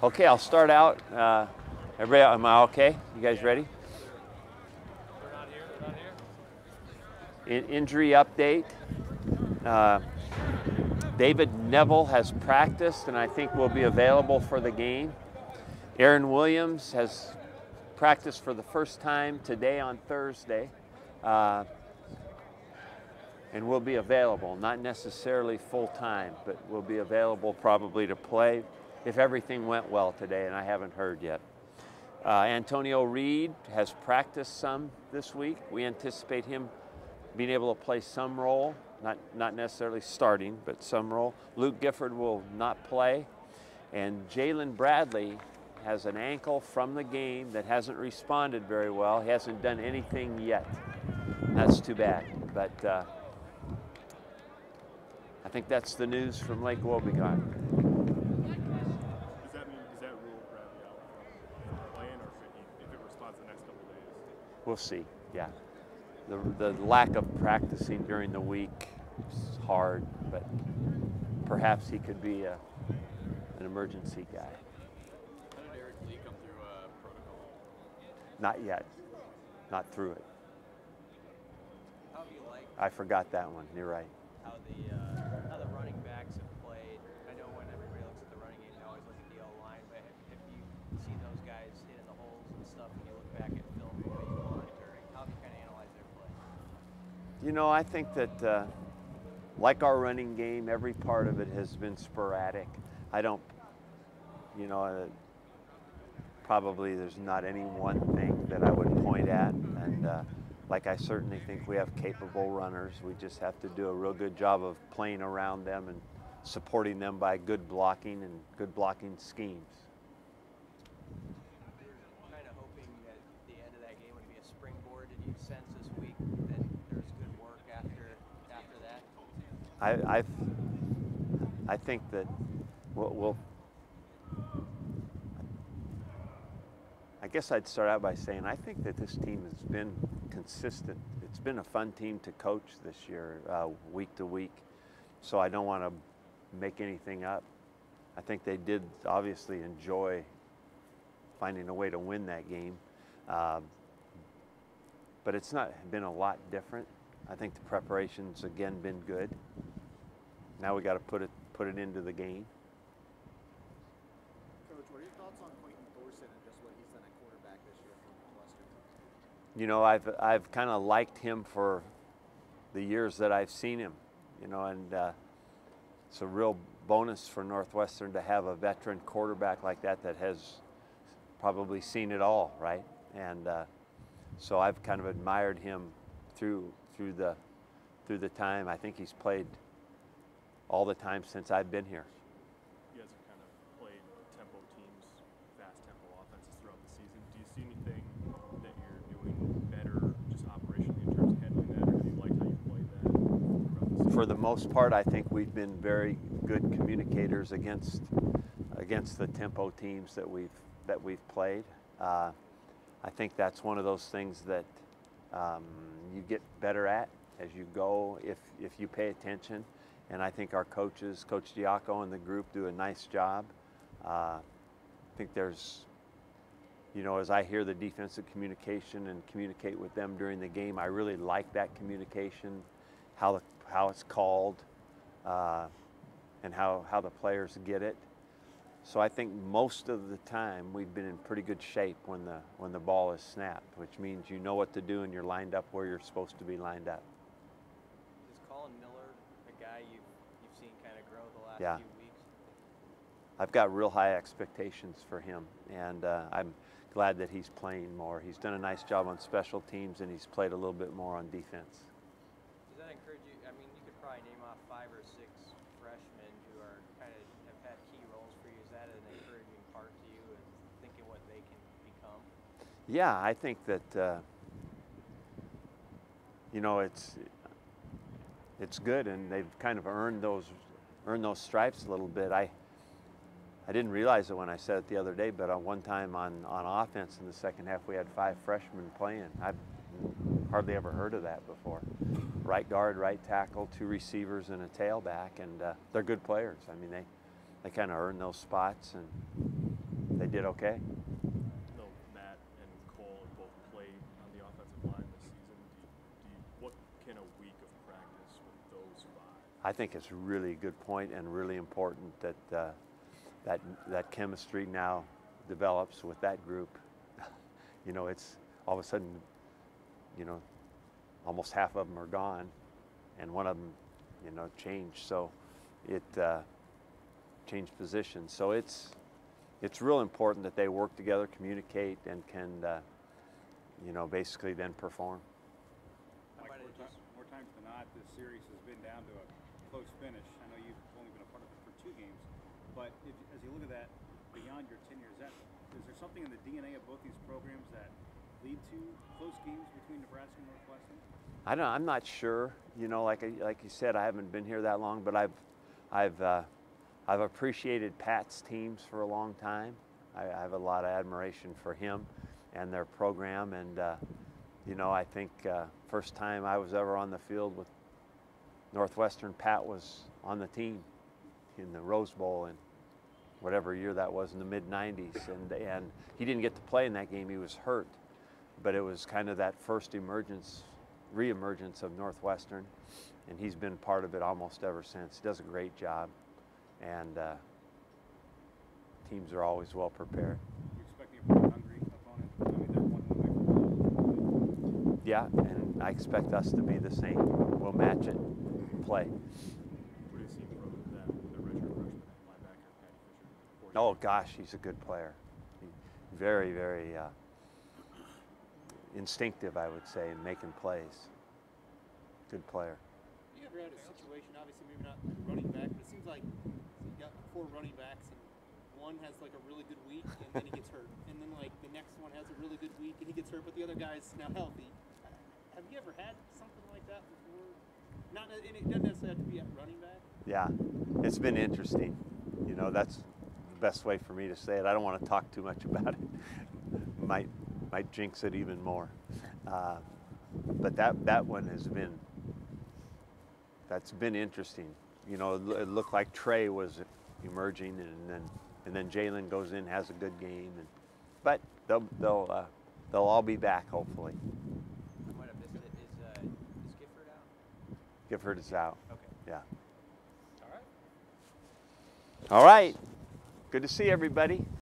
Okay, I'll start out. Everybody, am I okay? You guys ready? We're not here. Injury update. David Neville has practiced and I think will be available for the game. Aaron Williams has practiced for the first time today on Thursday and will be available, not necessarily full time, but will be available probably to play if everything went well today, and I haven't heard yet. Antonio Reed has practiced some this week. We anticipate him being able to play some role, not necessarily starting, but some role. Luke Gifford will not play. And Jalen Bradley has an ankle from the game that hasn't responded very well. He hasn't done anything yet. That's too bad. But I think that's the news from Lake Wobegon. Is that rule Bradley out from playing, or if it responds the next couple of days? We'll see, yeah. The lack of practicing during the week is hard, but perhaps he could be an emergency guy. How did Eric Lee come through protocol? Not yet, not through it. How have you liked I forgot that one, you're right. how the running backs have played? I know when everybody looks at the running game, they always look at the O-line, but have you seen those guys hitting the holes and stuff when you look back at film the way you monitoring? How have you kind of analyzed their play? You know, I think that like our running game, every part of it has been sporadic. I don't, you know, probably there's not any one thing that I would point at. And like I certainly think we have capable runners. We just have to do a real good job of playing around them and supporting them by good blocking and good blocking schemes. Kind of hoping that the end of that game would be a springboard. Did you sense this week that there's good work after that? I think that I guess I'd start out by saying I think that this team has been consistent. It's been a fun team to coach this year, week to week. So I don't want to make anything up. I think they did obviously enjoy finding a way to win that game. But it's not been a lot different. I think the preparation's again been good. Now we got to put it into the game. Coach, what are your thoughts on Quentin Thorson and just what he's done at quarterback this year for Northwestern? You know, I've kind of liked him for the years that I've seen him. You know, and it's a real bonus for Northwestern to have a veteran quarterback like that has probably seen it all, right? And so I've kind of admired him through the time. I think he's played all the time since I've been here. You guys have kind of played tempo teams, fast tempo offenses throughout the season. Do you see anything that you're doing better just operationally in terms of handling that, or have you liked how you played that throughout the season? For the most part, I think we've been very good communicators against the tempo teams that we've played. I think that's one of those things that you get better at as you go if you pay attention. And I think our coaches, Coach Diaco and the group, do a nice job. I think there's, you know, as I hear the defensive communication and communicate with them during the game, I really like that communication, how it's called, and how the players get it. So I think most of the time we've been in pretty good shape when the ball is snapped, which means you know what to do and you're lined up where you're supposed to be lined up. Is Colin Miller a guy you've seen kind of grow the last Yeah. few weeks? I've got real high expectations for him, and I'm glad that he's playing more. He's done a nice job on special teams, and he's played a little bit more on defense. Does that encourage you? I mean, you could probably name off 5 or 6 freshmen who are kind of have had key roles for you. Is that an encouraging part to you and thinking what they can become? Yeah, I think that you know, it's good, and they've kind of earned those stripes a little bit. I didn't realize it when I said it the other day, but one time on offense in the second half, we had 5 freshmen playing. I've hardly ever heard of that before. Right guard, right tackle, 2 receivers, and a tailback, and they're good players. I mean, they kind of earn those spots, and They did okay. No, Matt and Cole have both played on the offensive line this season. What can a week of practice with those five? I think it's a really good point and really important that that chemistry now develops with that group. You know, it's all of a sudden, you know, almost half of them are gone, and one of them, you know, changed. So it changed positions. So it's real important that they work together, communicate, and can, you know, basically then perform. Mike, more times than not, this series has been down to a close finish. I know you've only been a part of it for 2 games, but as you look at that beyond your tenure, is there something in the DNA of both these programs that lead to close games between Nebraska and Northwestern? I'm not sure. You know, like you said, I haven't been here that long, but I've appreciated Pat's teams for a long time. I have a lot of admiration for him and their program, and you know, I think first time I was ever on the field with Northwestern, Pat was on the team in the Rose Bowl in whatever year that was, in the mid-90s, and he didn't get to play in that game. He was hurt, but it was kind of that first re-emergence of Northwestern, and he's been part of it almost ever since. He does a great job, and teams are always well prepared. You expecting a pretty hungry opponent? I mean, they're 1 away from Yeah, and I expect us to be the same. We'll match it, play. What do you see from that, the redshirt freshman linebacker, Patty Fisher? Oh gosh, he's a good player. Very, very instinctive, I would say, in making plays. Good player. You ever had a situation, obviously maybe not running back, but it seems like you got 4 running backs and one has like a really good week and then he gets hurt. And then like the next one has a really good week and he gets hurt, but the other guy's now healthy. Have you ever had something like that before? Not, and it doesn't necessarily have to be at running back. Yeah, it's been interesting. You know, that's the best way for me to say it. I don't want to talk too much about it. Might jinx it even more. But that one has been, that's been interesting. You know, it looked like Trey was emerging, and then Jalen goes in, has a good game, but they'll all be back hopefully. I might have missed it. Is Gifford out? Gifford is out. Okay. Yeah. All right. All right. Good to see everybody.